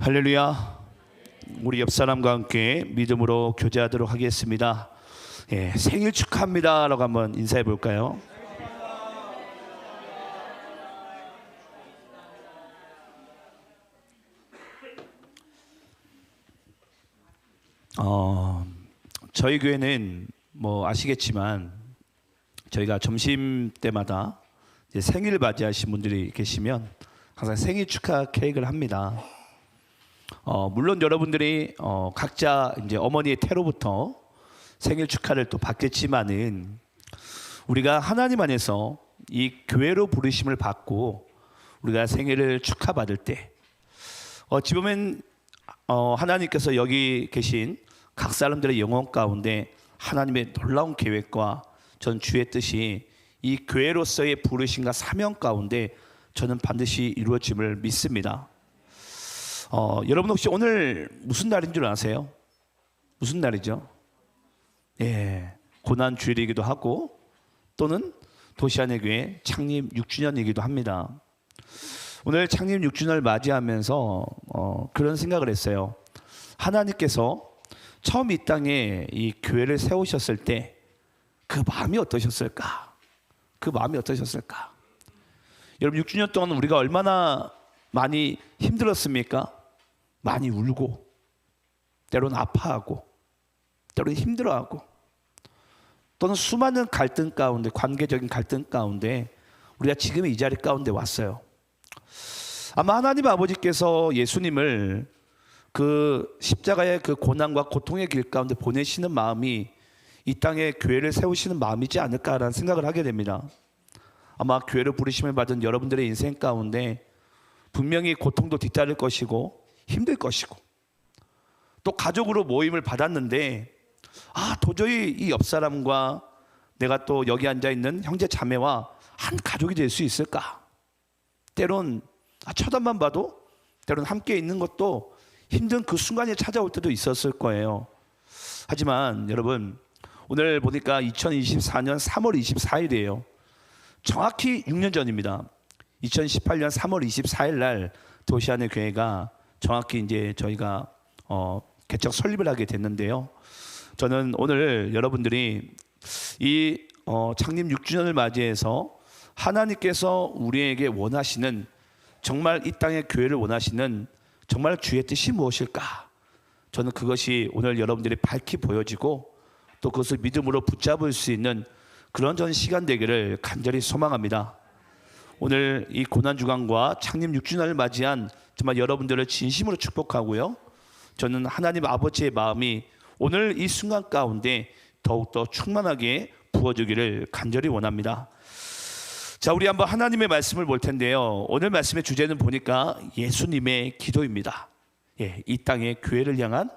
할렐루야. 우리 옆 사람과 함께 믿음으로 교제하도록 하겠습니다. 생일 축하합니다 라고 한번 인사해 볼까요? 저희 교회는 뭐 아시겠지만 저희가 점심 때마다 이제 생일 맞이하신 분들이 계시면 항상 생일 축하 케이크를 합니다. 물론 여러분들이 각자 이제 어머니의 태로부터 생일 축하를 또 받겠지만은 우리가 하나님 안에서 이 교회로 부르심을 받고 우리가 생일을 축하받을 때 어찌 보면 하나님께서 여기 계신 각 사람들의 영혼 가운데 하나님의 놀라운 계획과 전 주의 뜻이 이 교회로서의 부르심과 사명 가운데 저는 반드시 이루어짐을 믿습니다. 여러분 혹시 오늘 무슨 날인 줄 아세요? 무슨 날이죠? 고난 주일이기도 하고 또는 도시안의 교회 창립 6주년이기도 합니다. 오늘 창립 6주년을 맞이하면서 그런 생각을 했어요. 하나님께서 처음 이 땅에 이 교회를 세우셨을 때 그 마음이 어떠셨을까? 그 마음이 어떠셨을까? 여러분 6주년 동안 우리가 얼마나 많이 힘들었습니까? 많이 울고 때로는 아파하고 때로는 힘들어하고 또는 수많은 갈등 가운데 관계적인 갈등 가운데 우리가 지금 이 자리 가운데 왔어요. 아마 하나님 아버지께서 예수님을 그 십자가의 그 고난과 고통의 길 가운데 보내시는 마음이 이 땅에 교회를 세우시는 마음이지 않을까라는 생각을 하게 됩니다. 아마 교회를 부르심을 받은 여러분들의 인생 가운데 분명히 고통도 뒤따를 것이고 힘들 것이고 또 가족으로 모임을 받았는데 도저히 이 옆 사람과 내가 또 여기 앉아 있는 형제 자매와 한 가족이 될 수 있을까? 때론 쳐다만 봐도 때론 함께 있는 것도 힘든 그 순간이 찾아올 때도 있었을 거예요. 하지만 여러분 오늘 보니까 2024년 3월 24일이에요. 정확히 6년 전입니다. 2018년 3월 24일 날 도시안의 교회가 정확히 이제 저희가 개척 설립을 하게 됐는데요. 저는 오늘 여러분들이 이 창립 6주년을 맞이해서 하나님께서 우리에게 원하시는 정말 이 땅의 교회를 원하시는 정말 주의 뜻이 무엇일까? 저는 그것이 오늘 여러분들이 밝히 보여지고 또 그것을 믿음으로 붙잡을 수 있는 그런 전 시간 되기를 간절히 소망합니다. 오늘 이 고난주간과 창립 6주년을 맞이한 정말 여러분들을 진심으로 축복하고요. 저는 하나님 아버지의 마음이 오늘 이 순간 가운데 더욱더 충만하게 부어주기를 간절히 원합니다. 자, 우리 한번 하나님의 말씀을 볼 텐데요. 오늘 말씀의 주제는 보니까 예수님의 기도입니다. 이 땅의 교회를 향한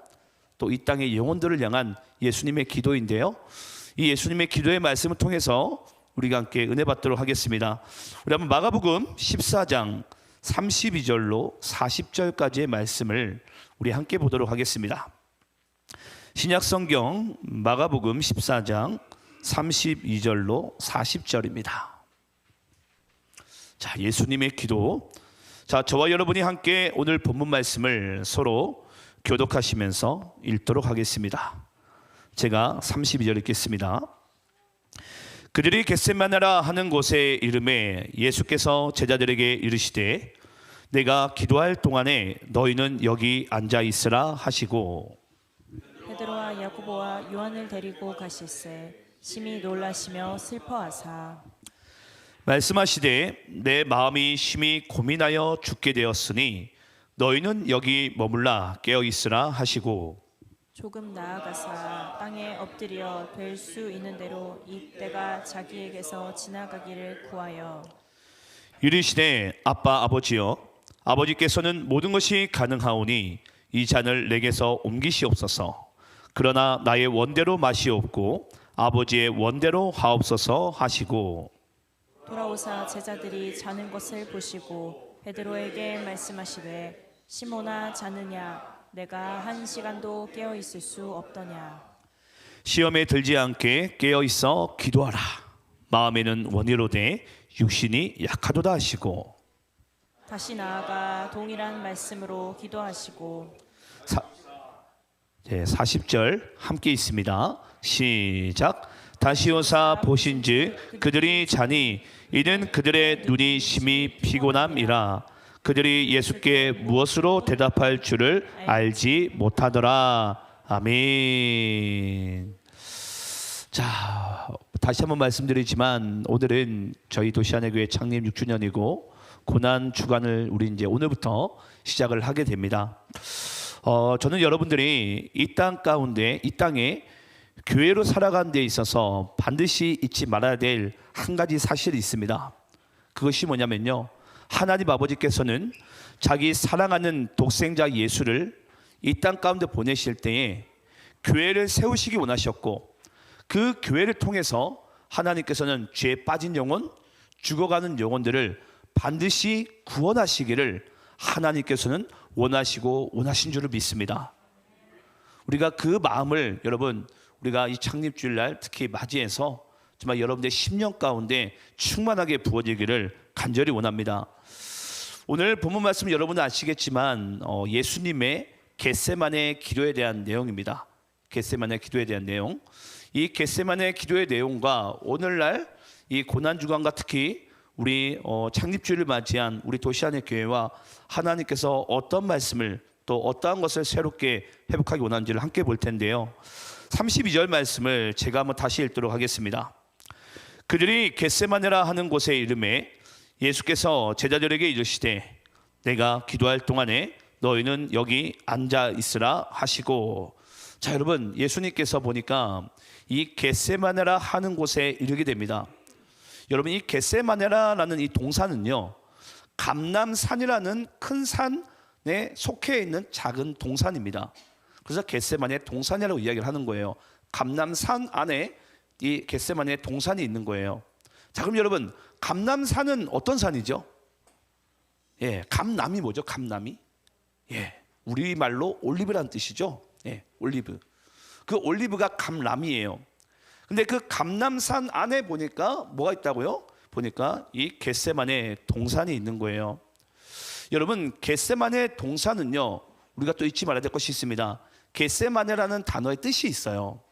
또 이 땅의 영혼들을 향한 예수님의 기도인데요. 이 예수님의 기도의 말씀을 통해서 우리가 함께 은혜 받도록 하겠습니다. 우리 한번 마가복음 14장 32절로 40절까지의 말씀을 우리 함께 보도록 하겠습니다. 신약성경 마가복음 14장 32절로 40절입니다. 자, 예수님의 기도. 자, 저와 여러분이 함께 오늘 본문 말씀을 서로 교독하시면서 읽도록 하겠습니다. 제가 32절 읽겠습니다. 그들이 겟세마네라 하는 곳에 이르매 예수께서 제자들에게 이르시되 내가 기도할 동안에 너희는 여기 앉아 있으라 하시고 베드로와 야고보와 요한을 데리고 가실새 심히 놀라시며 슬퍼하사 말씀하시되 내 마음이 심히 고민하여 죽게 되었으니 너희는 여기 머물라 깨어 있으라 하시고 조금 나아가사 땅에 엎드려 될 수 있는 대로 이 때가 자기에게서 지나가기를 구하여 이르시되 아빠 아버지여 아버지께서는 모든 것이 가능하오니 이 잔을 내게서 옮기시옵소서. 그러나 나의 원대로 마시옵고 아버지의 원대로 하옵소서 하시고 돌아오사 제자들이 자는 것을 보시고 베드로에게 말씀하시되 시몬아 자느냐 내가 한 시간도 깨어 있을 수 없더냐 시험에 들지 않게 깨어 있어 기도하라. 마음에는 원이로되 육신이 약하도다 하시고 다시 나아가 동일한 말씀으로 기도하시고 40절 함께 있습니다. 시작. 다시 오사 보신즉 그들이 자니 이는 그들의 눈이 심히 피곤함이라. 그들이 예수께 무엇으로 대답할 줄을 알지 못하더라. 아멘. 자, 다시 한번 말씀드리지만 오늘은 저희 도시안의교회 창립 6주년이고 고난 주간을 우리 이제 오늘부터 시작을 하게 됩니다. 저는 여러분들이 이 땅 가운데, 이 땅에 교회로 살아가는 데 있어서 반드시 잊지 말아야 될 한 가지 사실이 있습니다. 그것이 뭐냐면요, 하나님 아버지께서는 자기 사랑하는 독생자 예수를 이 땅 가운데 보내실 때에 교회를 세우시기 원하셨고, 그 교회를 통해서 하나님께서는 죄에 빠진 영혼, 죽어가는 영혼들을 반드시 구원하시기를 하나님께서는 원하신 줄을 믿습니다. 우리가 그 마음을, 여러분, 우리가 이 창립주일날 특히 맞이해서 정말 여러분들의 심령 가운데 충만하게 부어지기를 간절히 원합니다. 오늘 본문 말씀 여러분은 아시겠지만 예수님의 겟세마네 기도에 대한 내용입니다. 겟세마네 기도에 대한 내용. 이 겟세마네 기도의 내용과 오늘날 이 고난주간과 특히 우리 창립주일을 맞이한 우리 도시안의 교회와 하나님께서 어떤 말씀을 또 어떠한 것을 새롭게 회복하기 원하는지를 함께 볼 텐데요. 32절 말씀을 제가 한번 다시 읽도록 하겠습니다. 그들이 겟세마네라 하는 곳에 이르매 예수께서 제자들에게 이르시되 내가 기도할 동안에 너희는 여기 앉아 있으라 하시고. 자, 여러분, 예수님께서 보니까 이 겟세마네라 하는 곳에 이르게 됩니다. 여러분, 이 겟세마네라라는 이 동산은요, 감람산이라는 큰 산에 속해 있는 작은 동산입니다. 그래서 겟세마네 동산이라고 이야기를 하는 거예요. 감람산 안에 이 겟세마네 동산이 있는 거예요. 자, 그럼 여러분, 감람산은 어떤 산이죠? 감람이 뭐죠? 감람이? 우리말로 올리브라는 뜻이죠. 올리브. 그 올리브가 감람이에요. 근데 그 감람산 안에 보니까 뭐가 있다고요? 보니까 이 겟세마네 동산이 있는 거예요. 여러분, 겟세마네 동산은요, 우리가 또 잊지 말아야 될 것이 있습니다. 겟세마네라는 단어의 뜻이 있어요.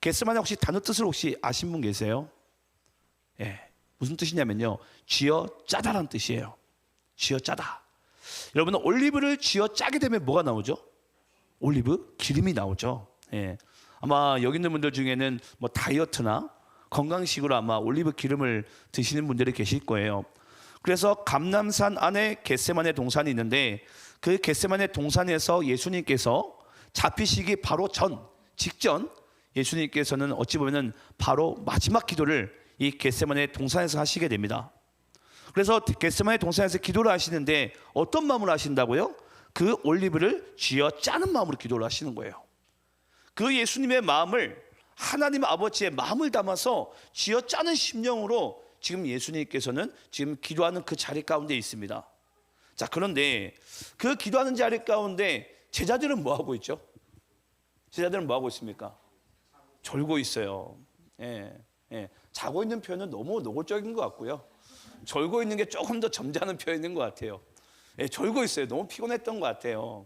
겟세마네 혹시 단어 뜻을 혹시 아신 분 계세요? 무슨 뜻이냐면요, 쥐어 짜다라는 뜻이에요. 쥐어 짜다. 여러분, 올리브를 쥐어 짜게 되면 뭐가 나오죠? 올리브 기름이 나오죠. 아마 여기 있는 분들 중에는 뭐 다이어트나 건강식으로 아마 올리브 기름을 드시는 분들이 계실 거예요. 그래서 감람산 안에 겟세마네 동산이 있는데 그 겟세마네 동산에서 예수님께서 잡히시기 바로 직전 예수님께서는 어찌 보면은 바로 마지막 기도를 이 겟세마네 동산에서 하시게 됩니다. 그래서 겟세마네 동산에서 기도를 하시는데 어떤 마음으로 하신다고요? 그 올리브를 쥐어 짜는 마음으로 기도를 하시는 거예요. 그 예수님의 마음을, 하나님 아버지의 마음을 담아서 쥐어 짜는 심령으로 지금 예수님께서는 지금 기도하는 그 자리 가운데 있습니다. 자, 그런데 그 기도하는 자리 가운데 제자들은 뭐 하고 있죠? 제자들은 뭐 하고 있습니까? 졸고 있어요. 자고 있는 표현은 너무 노골적인 것 같고요. 졸고 있는 게 조금 더 점잖은 표현인 것 같아요. 졸고 있어요. 너무 피곤했던 것 같아요.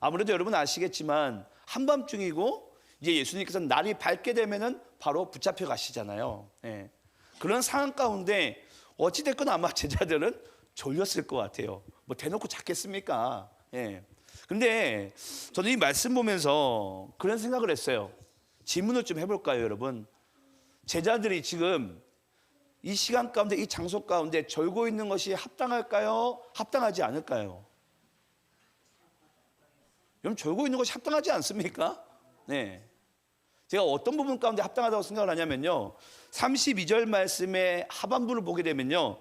아무래도 여러분 아시겠지만 한밤중이고 이제 예수님께서 날이 밝게 되면은 바로 붙잡혀 가시잖아요. 그런 상황 가운데 어찌됐건 아마 제자들은 졸렸을 것 같아요. 뭐 대놓고 잤겠습니까? 근데 저는 이 말씀 보면서 그런 생각을 했어요. 질문을 좀 해볼까요, 여러분? 제자들이 지금 이 시간 가운데, 이 장소 가운데 졸고 있는 것이 합당할까요? 합당하지 않을까요? 여러분, 졸고 있는 것이 합당하지 않습니까? 제가 어떤 부분 가운데 합당하다고 생각을 하냐면요, 32절 말씀의 하반부를 보게 되면요,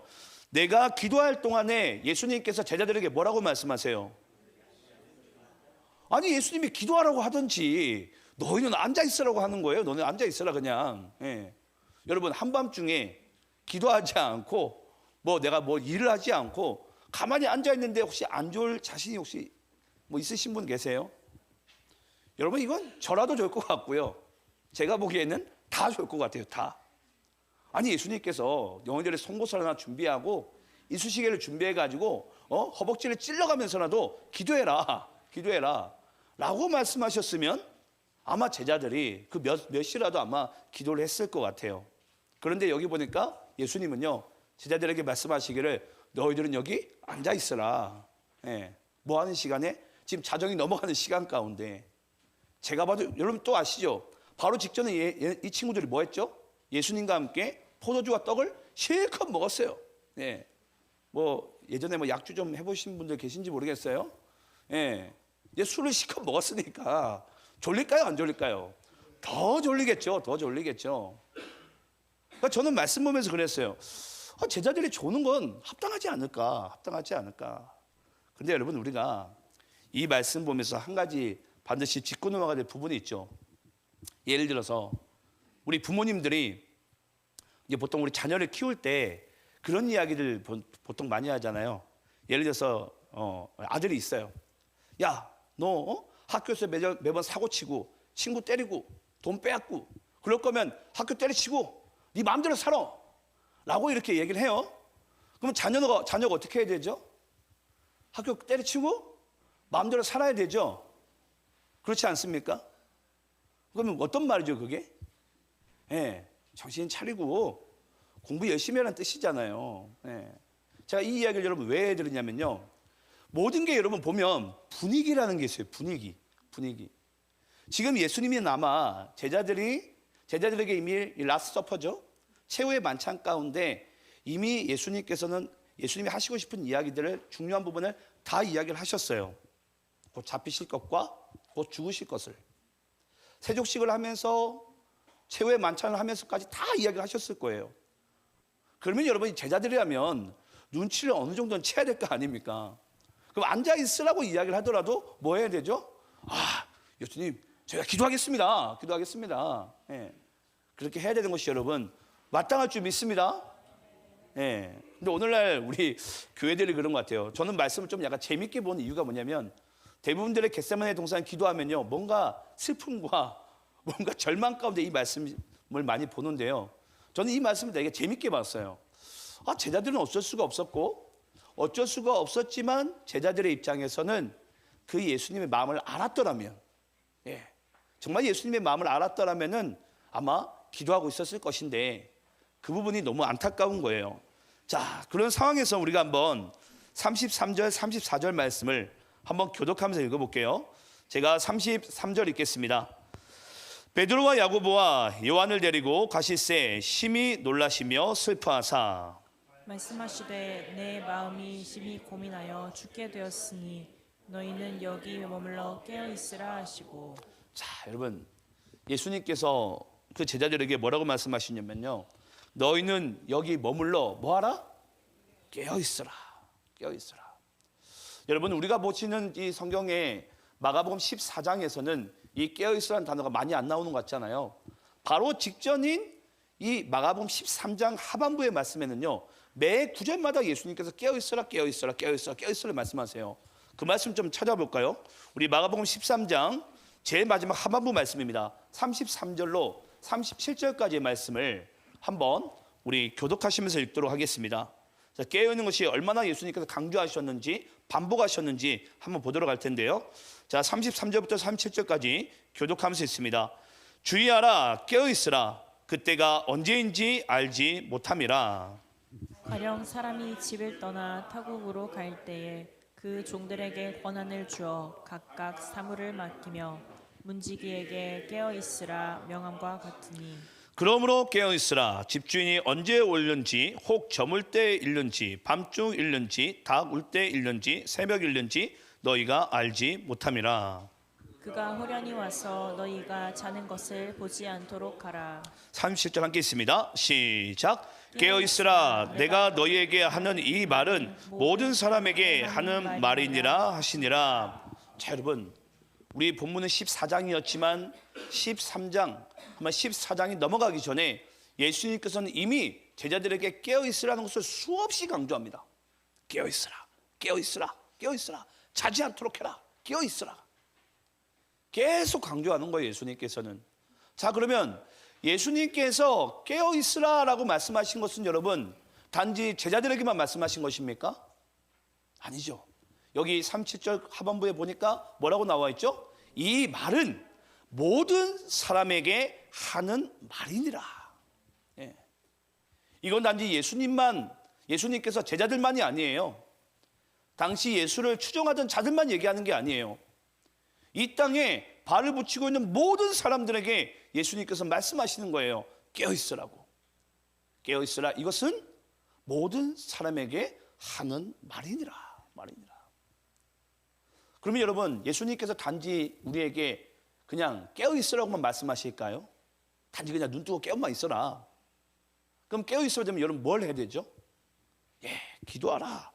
내가 기도할 동안에 예수님께서 제자들에게 뭐라고 말씀하세요? 아니, 예수님이 기도하라고 하든지 너희는 앉아있으라고 하는 거예요. 너는 앉아있으라 그냥. 여러분, 한밤중에 기도하지 않고 내가 일을 하지 않고 가만히 앉아있는데 혹시 안 좋을 자신이 혹시 있으신 분 계세요? 여러분, 이건 저라도 좋을 것 같고요, 제가 보기에는 다 좋을 것 같아요. 다. 아니, 예수님께서 영혼들의 송곳을 하나 준비하고 이쑤시개를 준비해가지고 허벅지를 찔러가면서라도 기도해라, 기도해라 라고 말씀하셨으면 아마 제자들이 그 몇 시라도 아마 기도를 했을 것 같아요. 그런데 여기 보니까 예수님은요, 제자들에게 말씀하시기를 너희들은 여기 앉아 있어라. 예, 뭐 하는 시간에? 지금 자정이 넘어가는 시간 가운데. 제가 봐도 여러분 또 아시죠? 바로 직전에 이 친구들이 뭐 했죠? 예수님과 함께 포도주와 떡을 실컷 먹었어요. 예, 뭐 예전에 뭐 약주 좀 해보신 분들 계신지 모르겠어요. 예, 이제 술을 실컷 먹었으니까 졸릴까요, 안 졸릴까요? 더 졸리겠죠, 더 졸리겠죠. 그러니까 저는 말씀 보면서 그랬어요. 제자들이 조는 건 합당하지 않을까, 합당하지 않을까. 그런데 여러분, 우리가 이 말씀 보면서 한 가지 반드시 짚고 넘어가야 될 부분이 있죠. 예를 들어서 우리 부모님들이 이제 보통 우리 자녀를 키울 때 그런 이야기를 보통 많이 하잖아요. 예를 들어서 아들이 있어요. 야, 너 학교에서 매번 사고 치고 친구 때리고 돈 빼앗고 그럴 거면 학교 때려치고 네 마음대로 살아 라고 이렇게 얘기를 해요. 그럼 자녀가 어떻게 해야 되죠? 학교 때려치고 마음대로 살아야 되죠. 그렇지 않습니까? 그러면 어떤 말이죠, 그게? 예, 정신 차리고 공부 열심히 하라는 뜻이잖아요. 예. 제가 이 이야기를 여러분 왜 드리냐면요, 모든 게 여러분 보면 분위기라는 게 있어요. 분위기. 지금 예수님이 아마 제자들에게 이미 라스트 서퍼죠. 최후의 만찬 가운데 이미 예수님이 하시고 싶은 이야기들을, 중요한 부분을 다 이야기를 하셨어요. 곧 잡히실 것과 곧 죽으실 것을. 세족식을 하면서 최후의 만찬을 하면서까지 다 이야기를 하셨을 거예요. 그러면 여러분, 제자들이라면 눈치를 어느 정도는 채야 될 거 아닙니까? 그럼 앉아 있으라고 이야기를 하더라도 뭐 해야 되죠? 예수님, 제가 기도하겠습니다. 예. 그렇게 해야 되는 것이 여러분 마땅할 줄 믿습니다. 예. 근데 오늘날 우리 교회들이 그런 것 같아요. 저는 말씀을 좀 약간 재밌게 보는 이유가 뭐냐면, 대부분들의 겟세마네 동산 기도하면요, 뭔가 슬픔과 뭔가 절망 가운데 이 말씀을 많이 보는데요. 저는 이 말씀을 되게 재밌게 봤어요. 제자들은 어쩔 수가 없었고, 어쩔 수가 없었지만 제자들의 입장에서는 그 예수님의 마음을 알았더라면, 예, 정말 예수님의 마음을 알았더라면은 아마 기도하고 있었을 것인데 그 부분이 너무 안타까운 거예요. 자, 그런 상황에서 우리가 한번 33절, 34절 말씀을 한번 교독하면서 읽어볼게요. 제가 33절 읽겠습니다. 베드로와 야고보와 요한을 데리고 가실새 심히 놀라시며 슬퍼하사 말씀하시되 내 마음이 심히 고민하여 죽게 되었으니 너희는 여기 머물러 깨어 있으라 하시고. 자, 여러분, 예수님께서 그 제자들에게 뭐라고 말씀하시냐면요, 너희는 여기 머물러 뭐하라? 깨어 있으라. 여러분, 우리가 보시는 이 성경의 마가복음 14장에서는 이 깨어 있으라는 단어가 많이 안 나오는 것 같잖아요. 바로 직전인 이 마가복음 13장 하반부의 말씀에는요, 매 구절마다 예수님께서 깨어 있으라 말씀하세요. 그 말씀 좀 찾아볼까요? 우리 마가복음 13장 제일 마지막 하반부 말씀입니다. 33절로 37절까지의 말씀을 한번 우리 교독하시면서 읽도록 하겠습니다. 자, 깨어있는 것이 얼마나 예수님께서 강조하셨는지, 반복하셨는지 한번 보도록 할 텐데요. 자, 33절부터 37절까지 교독하면서 있습니다. 주의하라, 깨어있으라. 그때가 언제인지 알지 못함이라. 가령 사람이 집을 떠나 타국으로 갈 때에 그 종들에게 권한을 주어 각각 사물을 맡기며 문지기에게 깨어 있으라 명함과 같으니. 그러므로 깨어있으라. 집주인이 언제 올는지, 혹 저물 때 일는지, 밤중 일는지, 닭 울 때 일는지, 새벽 일는지 너희가 알지 못함이라. 그가 호련히 와서 너희가 자는 것을 보지 않도록 하라. 37절 함께 있습니다. 시작. 깨어있으라. 내가 너희에게 하는 이 말은 모든 사람에게 하는 말이니라 하시니라. 자, 여러분, 우리 본문은 14장이었지만 13장, 아마 14장이 넘어가기 전에 예수님께서는 이미 제자들에게 깨어있으라는 것을 수없이 강조합니다. 깨어있으라. 자지 않도록 해라. 깨어있으라. 계속 강조하는 거예요, 예수님께서는. 자, 그러면 예수님께서 깨어있으라라고 말씀하신 것은 여러분 단지 제자들에게만 말씀하신 것입니까? 아니죠. 여기 37절 하반부에 보니까 뭐라고 나와 있죠? 이 말은 모든 사람에게 하는 말이니라. 예. 이건 단지 예수님께서 제자들만이 아니에요. 당시 예수를 추종하던 자들만 얘기하는 게 아니에요. 이 땅에 발을 붙이고 있는 모든 사람들에게 예수님께서 말씀하시는 거예요. 깨어있으라고. 깨어있으라. 이것은 모든 사람에게 하는 말이니라. 그러면 여러분, 예수님께서 단지 우리에게 그냥 깨어있으라고만 말씀하실까요? 단지 그냥 눈 뜨고 깨어만 있어라. 그럼 깨어있어야 되면 여러분 뭘 해야 되죠? 기도하라.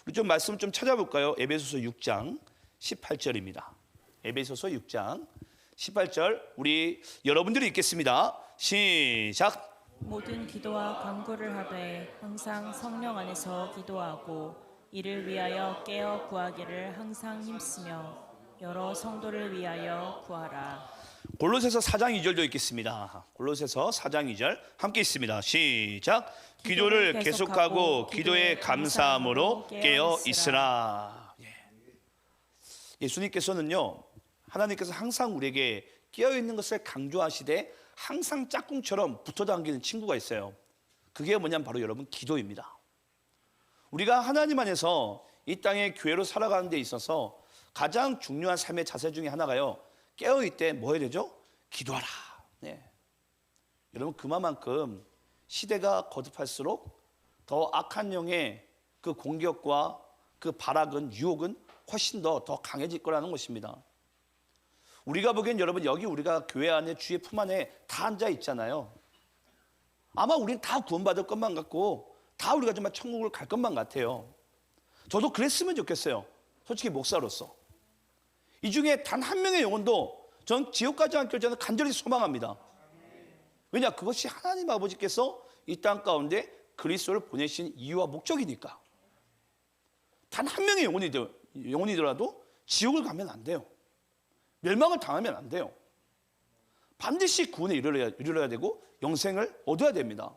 우리 좀 말씀 좀 찾아볼까요? 에베소서 6장 18절입니다. 에베소서 6장 18절 우리 여러분들이 읽겠습니다. 시작. 모든 기도와 간구를 하되 항상 성령 안에서 기도하고 이를 위하여 깨어 구하기를 항상 힘쓰며 여러 성도를 위하여 구하라. 골로새서 4장 2절도 읽겠습니다. 골로새서 4장 2절 함께 있습니다. 시작. 기도를 계속하고 기도에 감사함으로 깨어 있으라. 예수님께서는요, 하나님께서 항상 우리에게 깨어 있는 것을 강조하시되 항상 짝꿍처럼 붙어 당기는 친구가 있어요. 그게 뭐냐면 바로 여러분 기도입니다. 우리가 하나님 안에서 이 땅의 교회로 살아가는 데 있어서 가장 중요한 삶의 자세 중에 하나가요, 깨어있을 때 뭐 해야 되죠? 기도하라. 여러분 그만큼 시대가 거듭할수록 더 악한 영의 그 공격과 그 발악은, 유혹은 훨씬 더 강해질 거라는 것입니다. 우리가 보기엔 여러분 여기 우리가 교회 안에 주의 품 안에 다 앉아 있잖아요. 아마 우리는 다 구원받을 것만 같고 다 우리가 정말 천국을 갈 것만 같아요. 저도 그랬으면 좋겠어요. 솔직히 목사로서. 이 중에 단 한 명의 영혼도 전 지옥 가지 않길 저는 간절히 소망합니다. 왜냐? 그것이 하나님 아버지께서 이 땅 가운데 그리스도를 보내신 이유와 목적이니까. 단 한 명의 영혼이더라도 지옥을 가면 안 돼요. 멸망을 당하면 안 돼요. 반드시 구원에 이르러야 되고 영생을 얻어야 됩니다.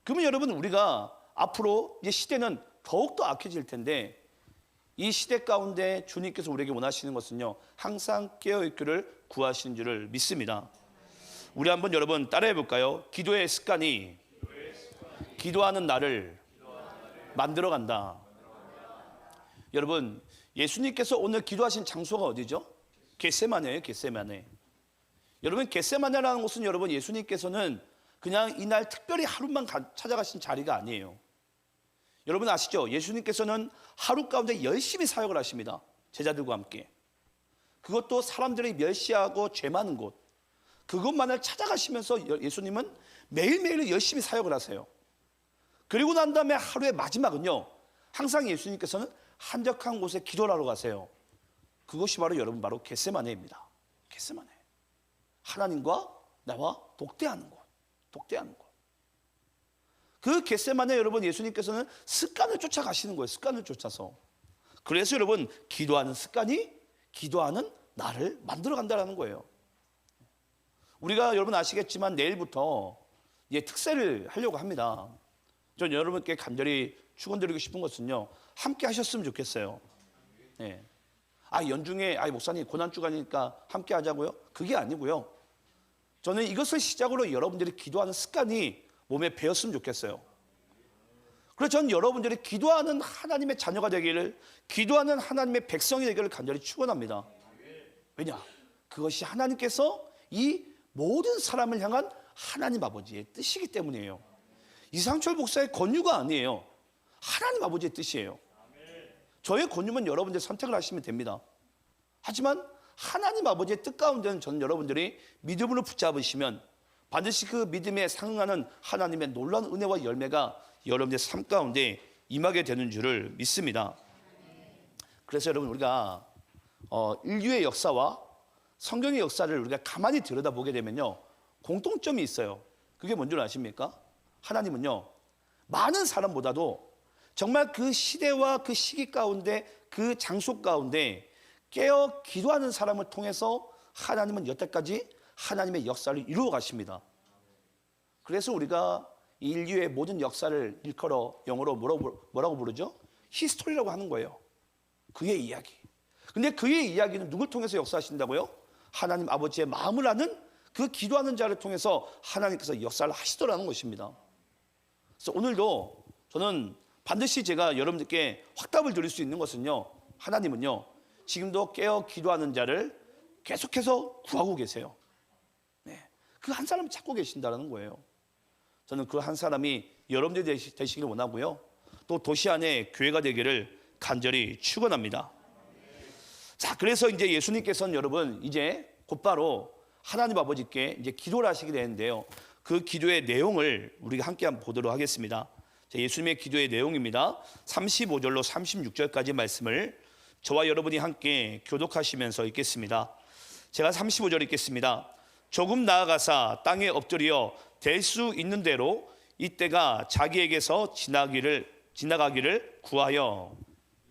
그러면 여러분 우리가 앞으로 이제 시대는 더욱더 악해질 텐데 이 시대 가운데 주님께서 우리에게 원하시는 것은요, 항상 깨어있기를 구하시는 줄을 믿습니다. 우리 한번 여러분 따라해 볼까요? 기도의 습관이 기도하는 나를 만들어간다. 여러분 예수님께서 오늘 기도하신 장소가 어디죠? 겟세마네예요. 겟세마네. 여러분 겟세마네라는 곳은 여러분 예수님께서는 그냥 이날 특별히 하루만 찾아가신 자리가 아니에요. 여러분 아시죠? 예수님께서는 하루 가운데 열심히 사역을 하십니다. 제자들과 함께. 그것도 사람들이 멸시하고 죄 많은 곳, 그것만을 찾아가시면서 예수님은 매일매일 열심히 사역을 하세요. 그리고 난 다음에 하루의 마지막은요, 항상 예수님께서는 한적한 곳에 기도를 하러 가세요. 그것이 바로 여러분 바로 겟세마네입니다. 겟세마네. 하나님과 나와 독대하는 곳. 그 겟세마네 여러분 예수님께서는 습관을 쫓아가시는 거예요. 습관을 쫓아서. 그래서 여러분 기도하는 습관이 기도하는 나를 만들어 간다는 거예요. 우리가 여러분 아시겠지만 내일부터 이제 특세를 하려고 합니다. 전 여러분께 간절히 축원드리고 싶은 것은요, 함께 하셨으면 좋겠어요. 연중에 목사님 고난주간이니까 함께 하자고요? 그게 아니고요. 저는 이것을 시작으로 여러분들이 기도하는 습관이 몸에 배었으면 좋겠어요. 그래서 저는 여러분들이 기도하는 하나님의 자녀가 되기를, 기도하는 하나님의 백성이 되기를 간절히 축원합니다. 왜냐? 그것이 하나님께서 이 모든 사람을 향한 하나님 아버지의 뜻이기 때문이에요. 이상철 목사의 권유가 아니에요. 하나님 아버지의 뜻이에요. 저의 권유면 여러분들 선택을 하시면 됩니다. 하지만 하나님 아버지의 뜻 가운데는 저는 여러분들이 믿음으로 붙잡으시면 반드시 그 믿음에 상응하는 하나님의 놀라운 은혜와 열매가 여러분의 삶 가운데 임하게 되는 줄을 믿습니다. 그래서 여러분 우리가 인류의 역사와 성경의 역사를 우리가 가만히 들여다보게 되면요, 공통점이 있어요. 그게 뭔 줄 아십니까? 하나님은요, 많은 사람보다도 정말 그 시대와 그 시기 가운데 그 장소 가운데 깨어 기도하는 사람을 통해서 하나님은 여태까지 하나님의 역사를 이루어 가십니다. 그래서 우리가 인류의 모든 역사를 일컬어 영어로 뭐라고 부르죠? 히스토리라고 하는 거예요. 그의 이야기. 근데 그의 이야기는 누굴 통해서 역사하신다고요? 하나님 아버지의 마음을 아는 그 기도하는 자를 통해서 하나님께서 역사를 하시더라는 것입니다. 그래서 오늘도 저는 반드시 제가 여러분들께 확답을 드릴 수 있는 것은요, 하나님은요 지금도 깨어 기도하는 자를 계속해서 구하고 계세요. 네, 그 한 사람을 찾고 계신다는 거예요. 저는 그 한 사람이 여러분들이 되시길 원하고요, 또 도시 안에 교회가 되기를 간절히 축원합니다. 자, 그래서 이제 예수님께서는 여러분 이제 곧바로 하나님 아버지께 이제 기도를 하시게 되는데요, 그 기도의 내용을 우리가 함께 한번 보도록 하겠습니다. 자, 예수님의 기도의 내용입니다. 35절로 36절까지 말씀을 저와 여러분이 함께 교독하시면서 읽겠습니다. 제가 35절 읽겠습니다. 조금 나아가사 땅에 엎드려 될 수 있는 대로 이때가 자기에게서 지나가기를 구하여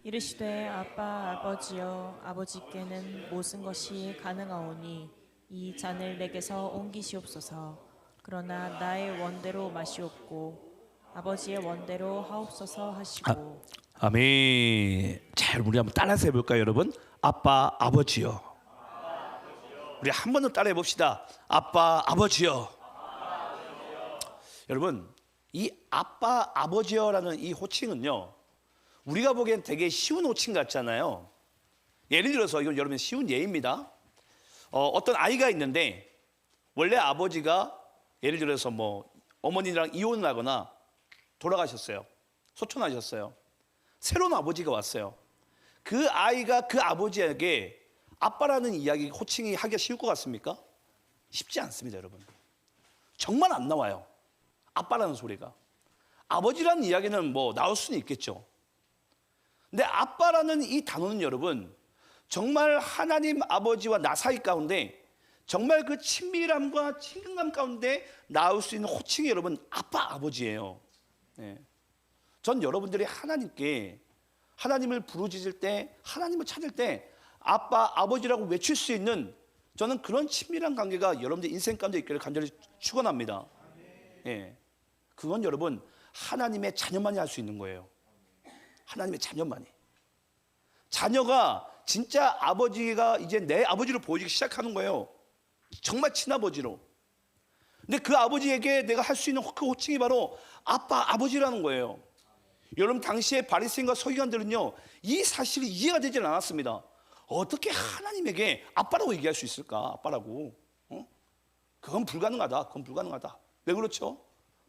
이르시되 아빠 아버지여 아버지께는 모든 것이 가능하오니 이 잔을 내게서 옮기시옵소서. 그러나 나의 원대로 마시옵고 아버지의 원대로 하옵소서 하시고. 아멘. 자, 여러분 우리 한번 따라서 해볼까요, 여러분? 아빠 아버지요. 우리 한 번 더 따라해 봅시다. 아빠 아버지요. 여러분, 이 아빠 아버지요라는 이 호칭은요, 우리가 보기엔 되게 쉬운 호칭 같잖아요. 예를 들어서 이건 여러분 쉬운 예입니다. 어떤 아이가 있는데 원래 아버지가 예를 들어서 뭐 어머니랑 이혼을 하거나 돌아가셨어요. 소천하셨어요. 새로운 아버지가 왔어요. 그 아이가 그 아버지에게 아빠라는 이야기 호칭이 하기가 쉬울 것 같습니까? 쉽지 않습니다, 여러분. 정말 안 나와요, 아빠라는 소리가. 아버지라는 이야기는 뭐 나올 수는 있겠죠. 근데 아빠라는 이 단어는 여러분 정말 하나님 아버지와 나 사이 가운데 정말 그 친밀함과 친근감 가운데 나올 수 있는 호칭이 여러분 아빠 아버지예요. 네. 전 여러분들이 하나님께 하나님을 부르짖을 때, 하나님을 찾을 때 아빠 아버지라고 외칠 수 있는 저는 그런 친밀한 관계가 여러분들 인생 가운데 있기를 간절히 축원합니다. 예, 그건 여러분 하나님의 자녀만이 할 수 있는 거예요. 하나님의 자녀만이. 자녀가 진짜 아버지가 이제 내 아버지로 보이기 시작하는 거예요. 정말 친아버지로. 근데 그 아버지에게 내가 할 수 있는 그 호칭이 바로 아빠 아버지라는 거예요. 여러분 당시에 바리새인과 서기관들은요 이 사실이 이해가 되질 않았습니다. 어떻게 하나님에게 아빠라고 얘기할 수 있을까? 아빠라고. 그건 불가능하다. 그건 불가능하다. 왜 그렇죠?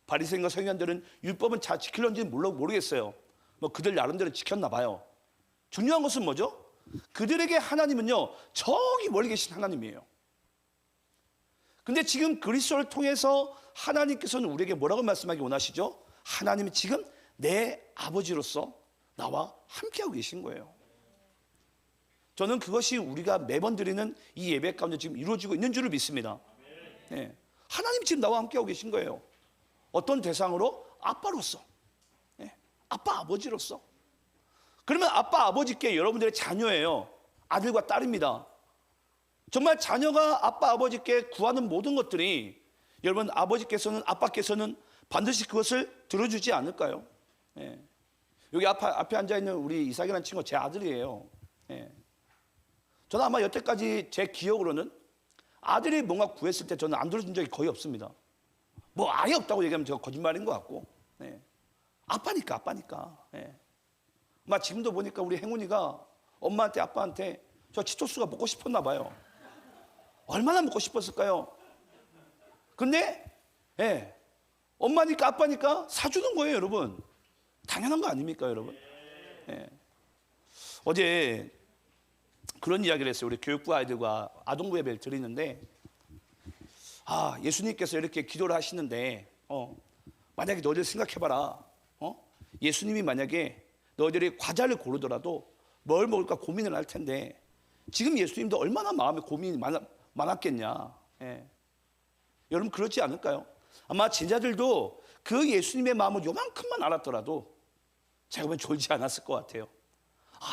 바리새인과 서기관들은 율법은 잘 지킬런지는 모르겠어요. 뭐 그들 나름대로 지켰나 봐요. 중요한 것은 뭐죠? 그들에게 하나님은요 저기 멀리 계신 하나님이에요. 근데 지금 그리스도를 통해서 하나님께서는 우리에게 뭐라고 말씀하기 원하시죠? 하나님은 지금 내 아버지로서 나와 함께하고 계신 거예요. 저는 그것이 우리가 매번 드리는 이 예배 가운데 지금 이루어지고 있는 줄을 믿습니다. 네. 하나님이 지금 나와 함께하고 계신 거예요. 어떤 대상으로? 아빠로서. 네. 아빠 아버지로서. 그러면 아빠 아버지께 여러분들의 자녀예요. 아들과 딸입니다. 정말 자녀가 아빠 아버지께 구하는 모든 것들이 여러분 아빠께서는 반드시 그것을 들어주지 않을까요? 네. 여기 앞에 앉아있는 우리 이삭이라는 친구가 제 아들이에요. 네. 저는 아마 여태까지 제 기억으로는 아들이 뭔가 구했을 때 저는 안 들어준 적이 거의 없습니다. 뭐 아예 없다고 얘기하면 제가 거짓말인 것 같고. 네. 아빠니까. 네. 막 지금도 보니까 우리 행운이가 엄마한테 아빠한테 저 치토스가 먹고 싶었나 봐요. 얼마나 먹고 싶었을까요? 근데 예, 엄마니까 아빠니까 사주는 거예요, 여러분. 당연한 거 아닙니까, 여러분? 예. 어제 그런 이야기를 했어요. 우리 교육부 아이들과 아동부 예배를 드리는데 예수님께서 이렇게 기도를 하시는데 만약에 너희들 생각해봐라. 예수님이 만약에 너희들이 과자를 고르더라도 뭘 먹을까 고민을 할 텐데 지금 예수님도 얼마나 마음에 고민이 많았겠냐. 예. 여러분 그렇지 않을까요? 아마 제자들도 그 예수님의 마음을 요만큼만 알았더라도 제가 보면 졸지 않았을 것 같아요.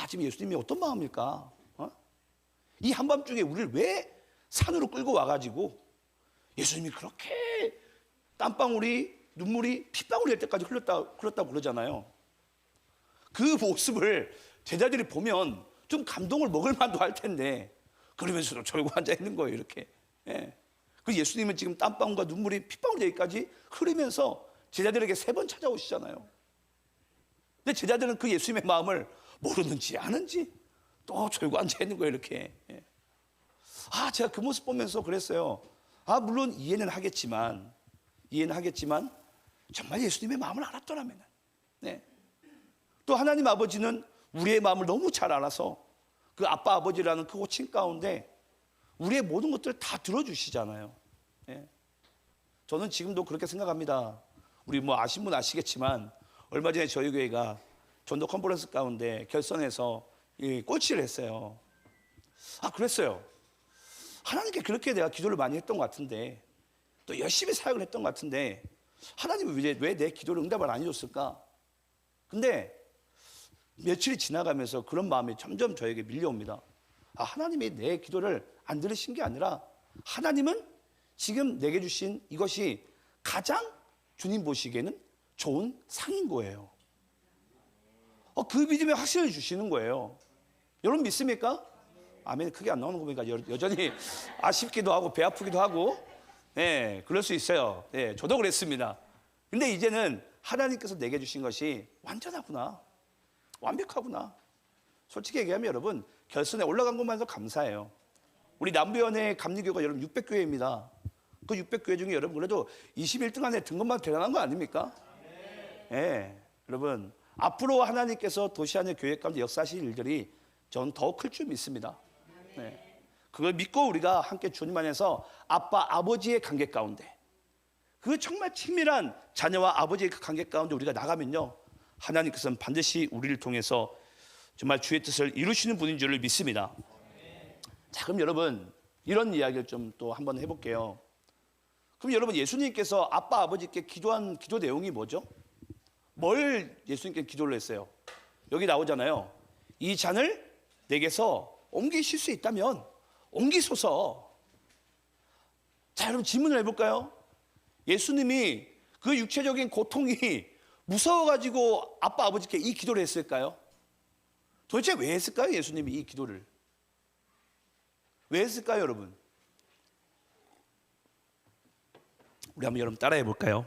지금 예수님이 어떤 마음일까? 이 한밤중에 우리를 왜 산으로 끌고 와가지고 예수님이 그렇게 땀방울이 눈물이 핏방울이 될 때까지 흘렀다고 그러잖아요. 그 모습을 제자들이 보면 좀 감동을 먹을 만도 할 텐데 그러면서도 졸고 앉아 있는 거예요, 이렇게. 예. 그 예수님은 지금 땀방울과 눈물이 핏방울 여기까지 흐르면서 제자들에게 3번 찾아오시잖아요. 근데 제자들은 그 예수님의 마음을 모르는지 아는지 또 졸고 앉아 있는 거예요, 이렇게. 예. 제가 그 모습 보면서 그랬어요. 물론 이해는 하겠지만 정말 예수님의 마음을 알았더라면. 네. 또 하나님 아버지는 우리의 마음을 너무 잘 알아서 그 아빠 아버지라는 그 호칭 가운데 우리의 모든 것들을 다 들어주시잖아요. 예. 저는 지금도 그렇게 생각합니다. 우리 아신 분 아시겠지만 얼마 전에 저희 교회가 전도 컨퍼런스 가운데 결선에서 꼴찌를 했어요. 그랬어요. 하나님께 그렇게 내가 기도를 많이 했던 것 같은데 또 열심히 사역을 했던 것 같은데 하나님은 왜 내 기도를 응답을 안 해줬을까? 근데 며칠이 지나가면서 그런 마음이 점점 저에게 밀려옵니다. 하나님이 내 기도를 안 들으신 게 아니라 하나님은 지금 내게 주신 이것이 가장 주님 보시기에는 좋은 상인 거예요. 그 믿음의 확신을 주시는 거예요. 여러분 믿습니까? 아멘. 크게 안 나오는 거 보니까 여전히 아쉽기도 하고 배 아프기도 하고, 네, 그럴 수 있어요. 네, 저도 그랬습니다. 근데 이제는 하나님께서 내게 주신 것이 완전하구나, 완벽하구나. 솔직히 얘기하면 여러분 결선에 올라간 것만 해도 감사해요. 우리 남부연의 감리교가 여러분 600교회입니다. 그 600교회 중에 여러분 그래도 21등 안에 든 것만 대단한 거 아닙니까? 네, 여러분 앞으로 하나님께서 도시 안의 교회 가운데 역사하실 일들이 저는 더 클 줄 믿습니다. 네. 그걸 믿고 우리가 함께 주님 안에서 아빠 아버지의 관계 가운데, 그 정말 친밀한 자녀와 아버지의 그 관계 가운데 우리가 나가면요, 하나님께서는 반드시 우리를 통해서 정말 주의 뜻을 이루시는 분인 줄을 믿습니다. 자, 그럼 여러분 이런 이야기를 좀 또 한번 해볼게요. 그럼 여러분 예수님께서 아빠 아버지께 기도한 기도 내용이 뭐죠? 뭘 예수님께 기도를 했어요? 여기 나오잖아요. 이 잔을 내게서 옮기실 수 있다면 옮기소서. 자, 여러분 질문을 해볼까요? 예수님이 그 육체적인 고통이 무서워가지고 아빠 아버지께 이 기도를 했을까요? 도대체 왜 했을까요? 예수님이 이 기도를 왜 했을까요, 여러분? 우리 한번 여러분 따라해 볼까요?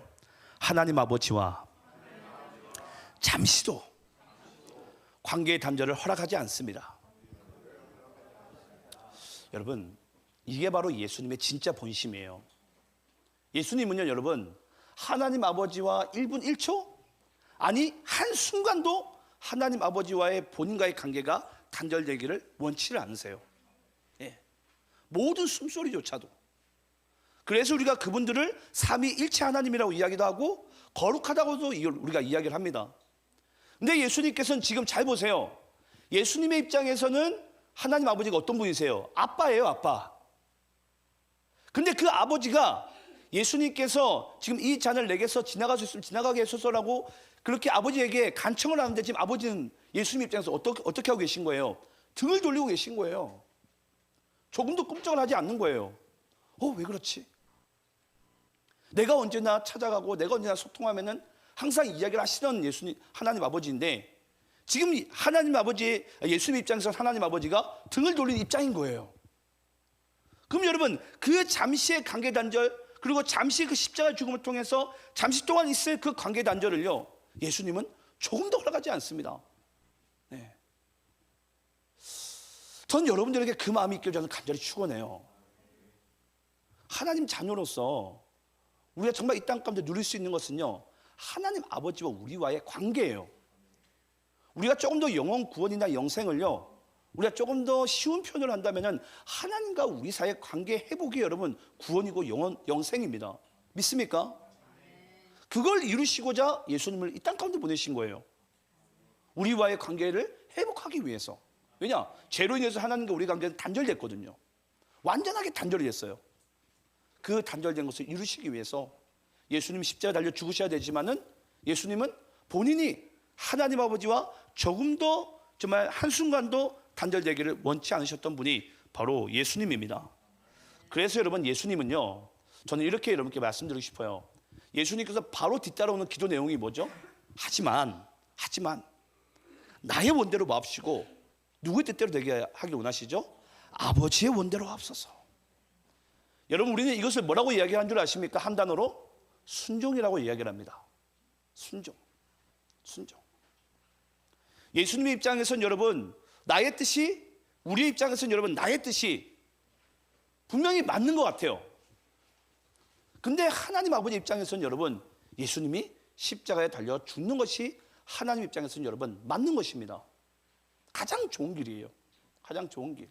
하나님 아버지와 잠시도 관계의 단절을 허락하지 않습니다. 여러분, 이게 바로 예수님의 진짜 본심이에요. 예수님은요, 여러분, 하나님 아버지와 1분 1초? 아니, 한순간도 하나님 아버지와의 본인과의 관계가 단절되기를 원치를 않으세요. 예. 모든 숨소리조차도. 그래서 우리가 그분들을 삼위일체 하나님이라고 이야기도 하고 거룩하다고도 우리가 이야기를 합니다. 근데 예수님께서는 지금 잘 보세요. 예수님의 입장에서는 하나님 아버지가 어떤 분이세요? 아빠예요, 아빠. 근데 그 아버지가 예수님께서 지금 이 잔을 내게서 지나갈 수 있으면 지나가게 해소서라고 그렇게 아버지에게 간청을 하는데 지금 아버지는 예수님 입장에서 어떻게 하고 계신 거예요? 등을 돌리고 계신 거예요. 조금도 꼼짝을 하지 않는 거예요. 왜 그렇지? 내가 언제나 찾아가고 내가 언제나 소통하면은 항상 이야기를 하시던 예수님, 하나님 아버지인데 지금 하나님 아버지, 예수님 입장에서 하나님 아버지가 등을 돌린 입장인 거예요. 그럼 여러분, 그 잠시의 관계 단절, 그리고 잠시 그 십자가 죽음을 통해서 잠시 동안 있을 그 관계 단절을요, 예수님은 조금도 허락하지 않습니다. 네. 전 여러분들에게 그 마음이 있기를 저는 간절히 축원해요. 하나님 자녀로서 우리가 정말 이 땅 가운데 누릴 수 있는 것은요, 하나님 아버지와 우리와의 관계예요. 우리가 조금 더 영혼 구원이나 영생을요, 우리가 조금 더 쉬운 표현을 한다면 하나님과 우리 사이의 관계 회복이 여러분 구원이고 영생입니다. 믿습니까? 그걸 이루시고자 예수님을 이 땅 가운데 보내신 거예요. 우리와의 관계를 회복하기 위해서. 왜냐? 죄로 인해서 하나님과 우리 관계는 단절됐거든요. 완전하게 단절이 됐어요. 그 단절된 것을 이루시기 위해서 예수님 십자가 달려 죽으셔야 되지만은 예수님은 본인이 하나님 아버지와 조금도 정말 한순간도 단절되기를 원치 않으셨던 분이 바로 예수님입니다. 그래서 여러분, 예수님은요, 저는 이렇게 여러분께 말씀드리고 싶어요. 예수님께서 바로 뒤따라오는 기도 내용이 뭐죠? 하지만 나의 원대로 마옵시고 누구의 뜻대로 되게 하길 원하시죠? 아버지의 원대로 하옵소서. 여러분, 우리는 이것을 뭐라고 이야기하는 줄 아십니까? 한 단어로 순종이라고 이야기를 합니다. 순종. 예수님의 입장에서는 여러분, 나의 뜻이, 우리의 입장에서는 여러분, 나의 뜻이 분명히 맞는 것 같아요. 근데 하나님 아버지 입장에서는 여러분, 예수님이 십자가에 달려 죽는 것이 하나님 입장에서는 여러분 맞는 것입니다. 가장 좋은 길이에요. 가장 좋은 길.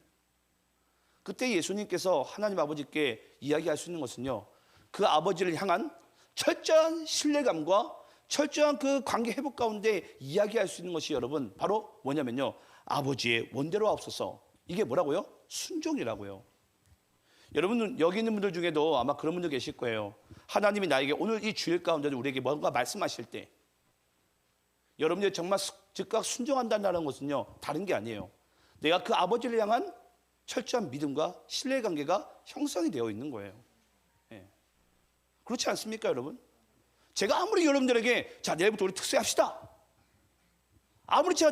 그때 예수님께서 하나님 아버지께 이야기할 수 있는 것은요, 그 아버지를 향한 철저한 신뢰감과 철저한 그 관계 회복 가운데 이야기할 수 있는 것이 여러분 바로 뭐냐면요, 아버지의 원대로 하옵소서. 이게 뭐라고요? 순종이라고요. 여러분, 여기 있는 분들 중에도 아마 그런 분들 계실 거예요. 하나님이 나에게 오늘 이 주일 가운데 우리에게 뭔가 말씀하실 때 여러분들이 정말 즉각 순종한다는 것은요, 다른 게 아니에요. 내가 그 아버지를 향한 철저한 믿음과 신뢰 관계가 형성이 되어 있는 거예요. 예. 그렇지 않습니까, 여러분? 제가 아무리 여러분들에게 자, 내일부터 우리 특세합시다, 아무리 제가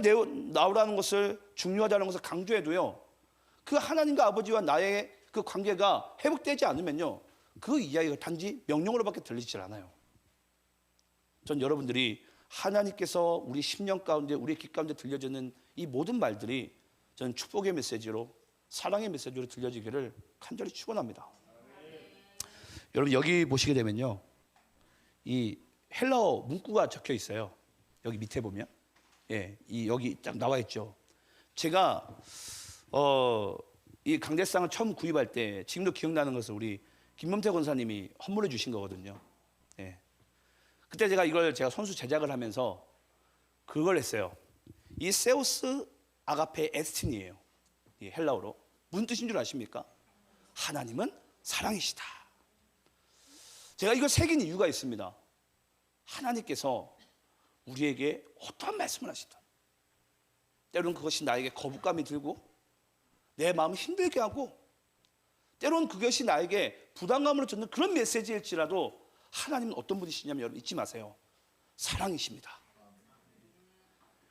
나오라는 것을, 중요하다는 것을 강조해도요, 그 하나님과 아버지와 나의 그 관계가 회복되지 않으면요, 그 이야기가 단지 명령으로밖에 들리질 않아요. 전 여러분들이 하나님께서 우리 심령 가운데, 우리 귀 가운데 들려지는 이 모든 말들이 저는 축복의 메시지로, 사랑의 메시지로 들려지기를 간절히 축원합니다. 여러분, 여기 보시게 되면요, 이 헬라어 문구가 적혀 있어요. 여기 밑에 보면, 예, 이 여기 딱 나와 있죠. 제가 이 강대상을 처음 구입할 때 지금도 기억나는 것은 우리 김범태 권사님이 선물해 주신 거거든요. 예. 그때 제가 손수 제작을 하면서 그걸 했어요. 이 세우스 아가페 에스틴이에요. 이 헬라어로 무슨 뜻인 줄 아십니까? 하나님은 사랑이시다. 제가 이걸 새긴 이유가 있습니다. 하나님께서 우리에게 어떠한 말씀을 하시든 때로는 그것이 나에게 거부감이 들고 내 마음을 힘들게 하고 때로는 그것이 나에게 부담감으로 듣는 그런 메시지일지라도 하나님은 어떤 분이시냐면 여러분 잊지 마세요. 사랑이십니다.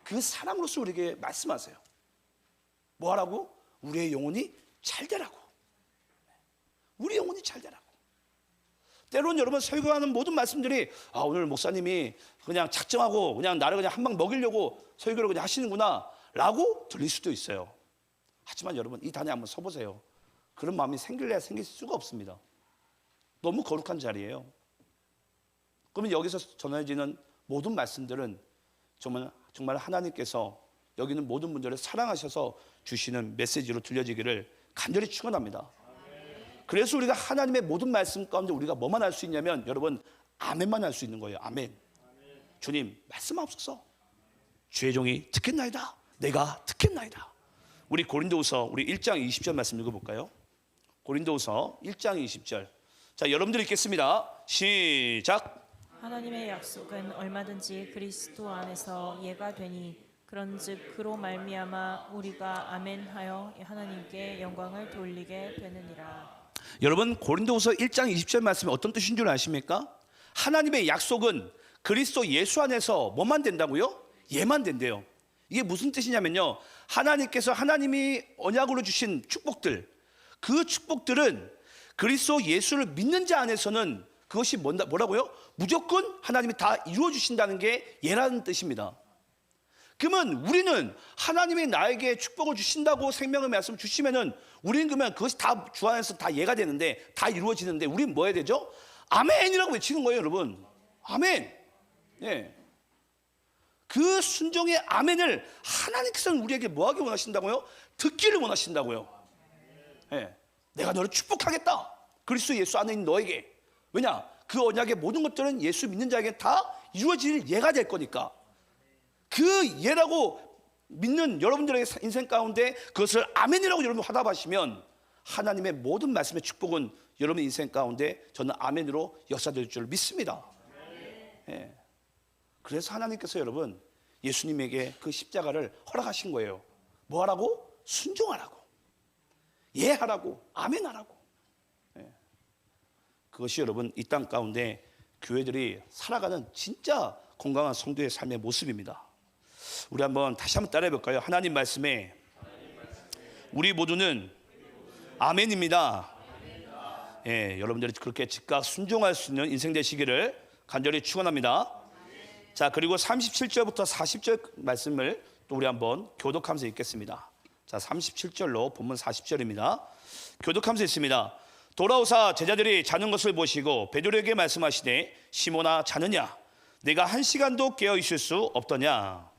그 사랑으로서 우리에게 말씀하세요. 뭐 하라고? 우리의 영혼이 잘 되라고. 우리 영혼이 잘 되라고. 때로는 여러분 설교하는 모든 말씀들이 오늘 목사님이 그냥 작정하고 그냥 나를 그냥 한 방 먹이려고 설교를 그냥 하시는구나 라고 들릴 수도 있어요. 하지만 여러분 이 단에 한번 서보세요. 그런 마음이 생길 수가 없습니다. 너무 거룩한 자리예요. 그러면 여기서 전해지는 모든 말씀들은 정말 하나님께서 여기 있는 모든 분들을 사랑하셔서 주시는 메시지로 들려지기를 간절히 축원합니다. 그래서 우리가 하나님의 모든 말씀 가운데 우리가 뭐만 할 수 있냐면 여러분 아멘만 할 수 있는 거예요. 아멘. 주님 말씀하옵소서. 주의 종이 듣겠나이다. 내가 듣겠나이다. 우리 고린도후서 우리 1장 20절 말씀 읽어볼까요? 고린도후서 1장 20절. 자, 여러분들 읽겠습니다. 시작. 하나님의 약속은 얼마든지 그리스도 안에서 예가 되니 그런즉 그로 말미암아 우리가 아멘하여 하나님께 영광을 돌리게 되느니라. 여러분 고린도후서 1장 20절 말씀이 어떤 뜻인 줄 아십니까? 하나님의 약속은 그리스도 예수 안에서 뭐만 된다고요? 예만 된대요. 이게 무슨 뜻이냐면요, 하나님께서 하나님이 언약으로 주신 축복들, 그 축복들은 그리스도 예수를 믿는 자 안에서는 그것이 뭐라고요? 무조건 하나님이 다 이루어 주신다는 게 예라는 뜻입니다. 그러면 우리는 하나님이 나에게 축복을 주신다고 생명의 말씀 주시면은 우리는 그러면 그것이 다 주 안에서 다 예가 되는데 다 이루어지는데 우리는 뭐 해야 되죠? 아멘이라고 외치는 거예요, 여러분. 아멘. 예. 그 순종의 아멘을 하나님께서는 우리에게 뭐 하기 원하신다고요? 듣기를 원하신다고요. 예. 내가 너를 축복하겠다. 그리스도 예수 안에 있는 너에게. 왜냐? 그 언약의 모든 것들은 예수 믿는 자에게 다 이루어질 예가 될 거니까. 그 예라고 믿는 여러분들의 인생 가운데 그것을 아멘이라고 여러분 화답하시면 하나님의 모든 말씀의 축복은 여러분 인생 가운데 저는 아멘으로 역사될 줄 믿습니다. 예. 그래서 하나님께서 여러분 예수님에게 그 십자가를 허락하신 거예요. 뭐 하라고? 순종하라고, 예하라고, 아멘하라고. 예. 그것이 여러분 이 땅 가운데 교회들이 살아가는 진짜 건강한 성도의 삶의 모습입니다. 우리 다시 한번 따라해 볼까요? 하나님 말씀에 우리 모두는 아멘입니다. 예, 여러분들이 그렇게 즉각 순종할 수 있는 인생 되시기를 간절히 축원합니다. 자, 그리고 37절부터 40절 말씀을 또 우리 한번 교독하면서 읽겠습니다. 자, 37절로 본문 40절입니다. 교독하면서 있습니다. 돌아오사 제자들이 자는 것을 보시고 베드로에게 말씀하시되 시몬아 자느냐? 내가 1시간도 깨어 있을 수 없더냐?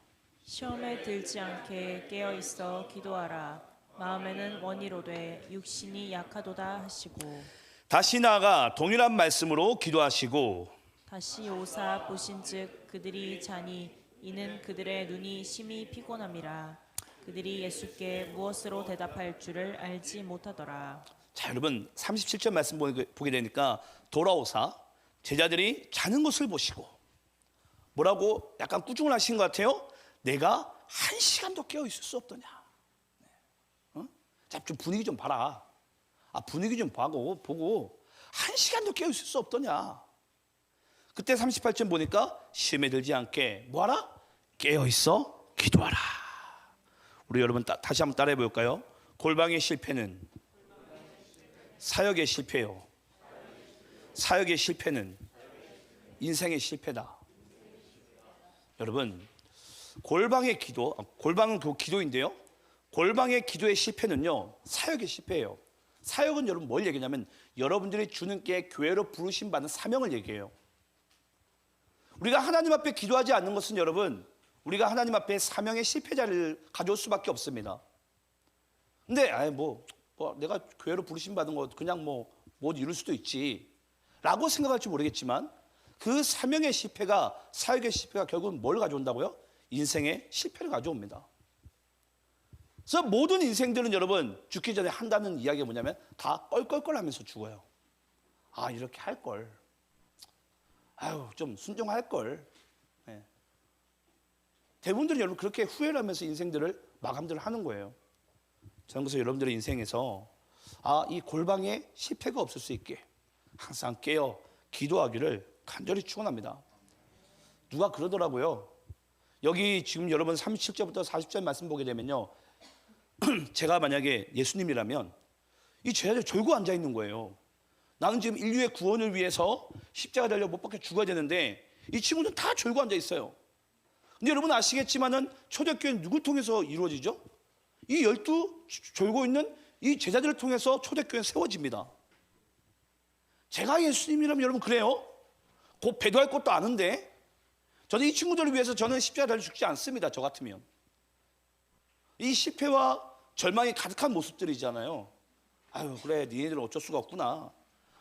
시험에 들지 않게 깨어 있어 기도하라. 마음에는 원이로되 육신이 약하도다 하시고 다시 나아가 동일한 말씀으로 기도하시고 다시 오사 보신즉 그들이 자니 이는 그들의 눈이 심히 피곤함이라. 그들이 예수께 무엇으로 대답할 줄을 알지 못하더라. 자, 여러분 37절 말씀 보게 되니까 돌아오사 제자들이 자는 것을 보시고 뭐라고 약간 꾸중을 하신 것 같아요. 내가 1시간도 깨어 있을 수 없더냐. 자, 좀 분위기 좀 봐라. 분위기 좀 보고 1시간도 깨어 있을 수 없더냐. 그때 38절 보니까 시험에 들지 않게 뭐하라? 깨어 있어 기도하라. 우리 여러분 다시 한번 따라해 볼까요? 골방의 실패는 사역의 실패요. 사역의 실패는 인생의 실패다. 여러분 골방의 기도, 골방은 그 기도인데요. 골방의 기도의 실패는요 사역의 실패예요. 사역은 여러분 뭘 얘기냐면 여러분들이 주님께 교회로 부르심 받는 사명을 얘기해요. 우리가 하나님 앞에 기도하지 않는 것은 여러분 우리가 하나님 앞에 사명의 실패자를 가져올 수밖에 없습니다. 근데 내가 교회로 부르심 받은 거 그냥 못 이룰 수도 있지 라고 생각할지 모르겠지만 그 사명의 실패가 사역의 실패가 결국은 뭘 가져온다고요? 인생의 실패를 가져옵니다. 그래서 모든 인생들은 여러분 죽기 전에 한다는 이야기가 뭐냐면 다 껄껄껄하면서 죽어요. 이렇게 할걸, 좀 순종할걸. 네. 대부분들이 여러분 그렇게 후회를 하면서 인생들을 마감들을 하는 거예요. 저는 그래서 여러분들의 인생에서 이 골방에 실패가 없을 수 있게 항상 깨어 기도하기를 간절히 축원합니다. 누가 그러더라고요. 여기 지금 여러분 37절부터 40절 말씀 보게 되면요, 제가 만약에 예수님이라면 이 제자들 졸고 앉아 있는 거예요. 나는 지금 인류의 구원을 위해서 십자가 달려 못 박혀 죽어야 되는데 이 친구들은 다 졸고 앉아 있어요. 근데 여러분 아시겠지만은 초대교회는 누굴 통해서 이루어지죠? 이 12 졸고 있는 이 제자들을 통해서 초대교회는 세워집니다. 제가 예수님이라면 여러분 그래요. 곧 배도할 것도 아는데 저는 이 친구들을 위해서 저는 십자가 달려 죽지 않습니다. 저 같으면. 이 실패와 절망이 가득한 모습들이잖아요. 그래 니네들은 어쩔 수가 없구나.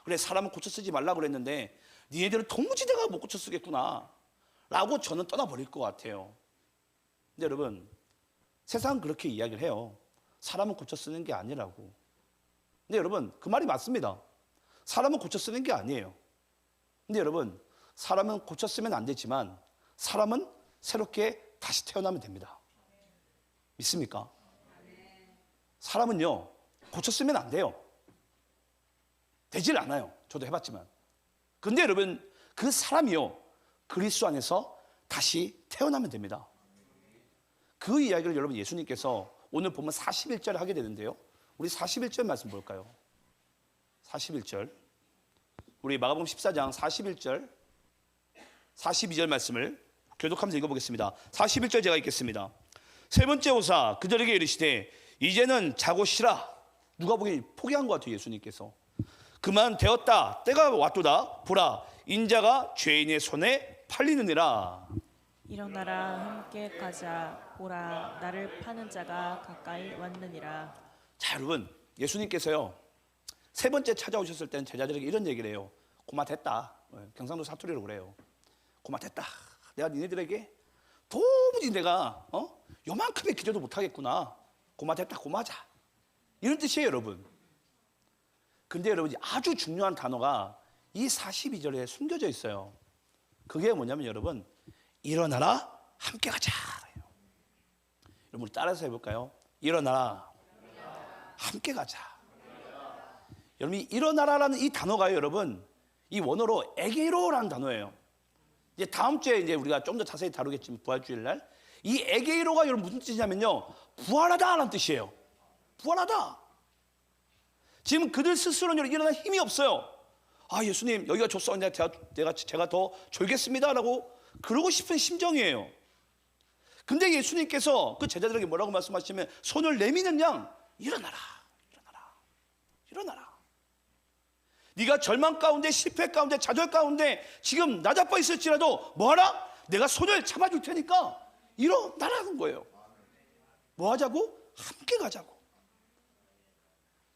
그래 사람은 고쳐 쓰지 말라고 그랬는데 니네들은 도무지 내가 못 고쳐 쓰겠구나 라고 저는 떠나버릴 것 같아요. 근데 여러분 세상은 그렇게 이야기를 해요. 사람은 고쳐 쓰는 게 아니라고. 근데 여러분 그 말이 맞습니다. 사람은 고쳐 쓰는 게 아니에요. 근데 여러분 사람은 고쳐 쓰면 안 되지만 사람은 새롭게 다시 태어나면 됩니다. 믿습니까? 사람은요 고쳐 쓰면 안 돼요. 되질 않아요. 저도 해봤지만. 근데 여러분 그 사람이요 그리스도 안에서 다시 태어나면 됩니다. 그 이야기를 여러분 예수님께서 오늘 보면 41절 하게 되는데요. 우리 41절 말씀 볼까요? 41절 우리 마가복음 14장 41절 42절 말씀을 교독하면서 읽어보겠습니다. 41절 제가 읽겠습니다. 세 번째 오사 그들에게 이르시되 이제는 자고 쉬라. 누가 보기엔 포기한 것 같아요. 예수님께서 그만 되었다 때가 왔도다. 보라 인자가 죄인의 손에 팔리느니라. 일어나라 함께 가자. 보라 나를 파는 자가 가까이 왔느니라. 자 여러분 예수님께서요 세 번째 찾아오셨을 때는 제자들에게 이런 얘기를 해요. 고마됐다. 경상도 사투리로 그래요. 고마됐다. 내가 니네들에게 도무지 내가 요만큼의 기도도 못하겠구나. 고마됐다. 고마자. 이런 뜻이에요 여러분. 근데 여러분 아주 중요한 단어가 이 42절에 숨겨져 있어요. 그게 뭐냐면 여러분 일어나라 함께 가자. 여러분 따라서 해볼까요? 일어나라 함께 가자. 여러분 이 일어나라라는 이 단어가요 여러분 이 원어로 에게로라는 단어예요. 이제 다음 주에 이제 우리가 좀 더 자세히 다루겠지만 부활주일 날 이 에게이로가 여러분 무슨 뜻이냐면요, 부활하다라는 뜻이에요. 부활하다. 지금 그들 스스로는 일어날 힘이 없어요. 아, 예수님 여기가 좋사오니 제가 더 졸겠습니다라고 그러고 싶은 심정이에요. 근데 예수님께서 그 제자들에게 뭐라고 말씀하시면, 손을 내미는 양 일어나라, 일어나라, 일어나라. 네가 절망 가운데, 실패 가운데, 좌절 가운데 지금 나자빠 있을지라도 뭐하라? 내가 손을 잡아줄 테니까 일어나라는 거예요. 뭐 하자고? 함께 가자고.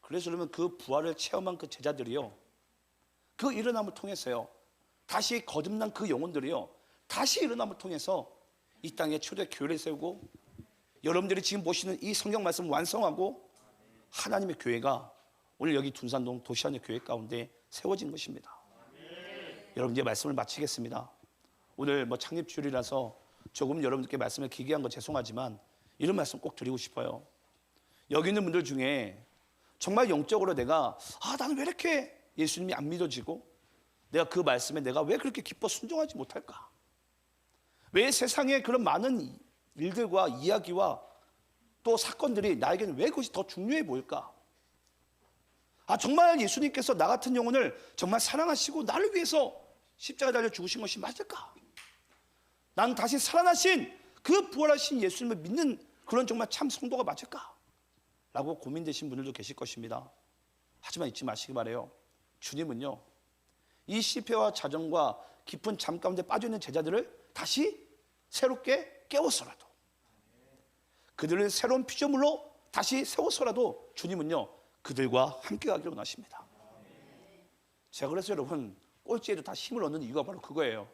그래서 그러면 그 부활을 체험한 그 제자들이요, 그 일어남을 통해서요, 다시 거듭난 그 영혼들이요, 다시 일어남을 통해서 이 땅에 초대 교회를 세우고, 여러분들이 지금 보시는 이 성경 말씀을 완성하고 하나님의 교회가 오늘 여기 둔산동 도시안의 교회 가운데 세워진 것입니다. 여러분, 이제 말씀을 마치겠습니다. 오늘 뭐 창립주일이라서 조금 여러분들께 말씀을 길게 한 거 죄송하지만 이런 말씀 꼭 드리고 싶어요. 여기 있는 분들 중에 정말 영적으로 내가 나는 왜 이렇게 예수님이 안 믿어지고, 내가 그 말씀에 내가 왜 그렇게 기뻐 순종하지 못할까? 왜 세상에 그런 많은 일들과 이야기와 또 사건들이 나에게는 왜 그것이 더 중요해 보일까? 정말 예수님께서 나 같은 영혼을 정말 사랑하시고 나를 위해서 십자가 달려 죽으신 것이 맞을까? 난 다시 살아나신 그 부활하신 예수님을 믿는 그런 정말 참 성도가 맞을까? 라고 고민되신 분들도 계실 것입니다. 하지만 잊지 마시기 바라요. 주님은요, 이 실패와 자정과 깊은 잠 가운데 빠져있는 제자들을 다시 새롭게 깨워서라도, 그들을 새로운 피조물로 다시 세워서라도 주님은요, 그들과 함께 가기를 원하십니다. 제가 그래서 여러분, 꼴찌에도 다 힘을 얻는 이유가 바로 그거예요.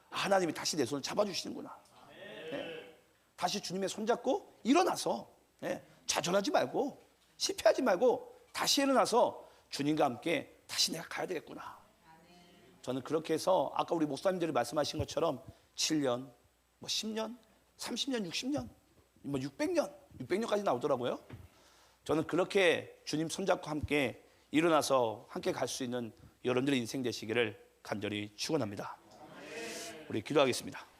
하나님이 다시 내 손을 잡아주시는구나. 네. 다시 주님의 손잡고 일어나서, 네, 좌절하지 말고 실패하지 말고 다시 일어나서 주님과 함께 다시 내가 가야 되겠구나. 저는 그렇게 해서 아까 우리 목사님들이 말씀하신 것처럼 7년, 뭐 10년, 30년, 60년, 뭐 600년까지 나오더라고요. 저는 그렇게 주님 손잡고 함께 일어나서 함께 갈 수 있는 여러분들의 인생 되시기를 간절히 축원합니다. 우리 기도하겠습니다.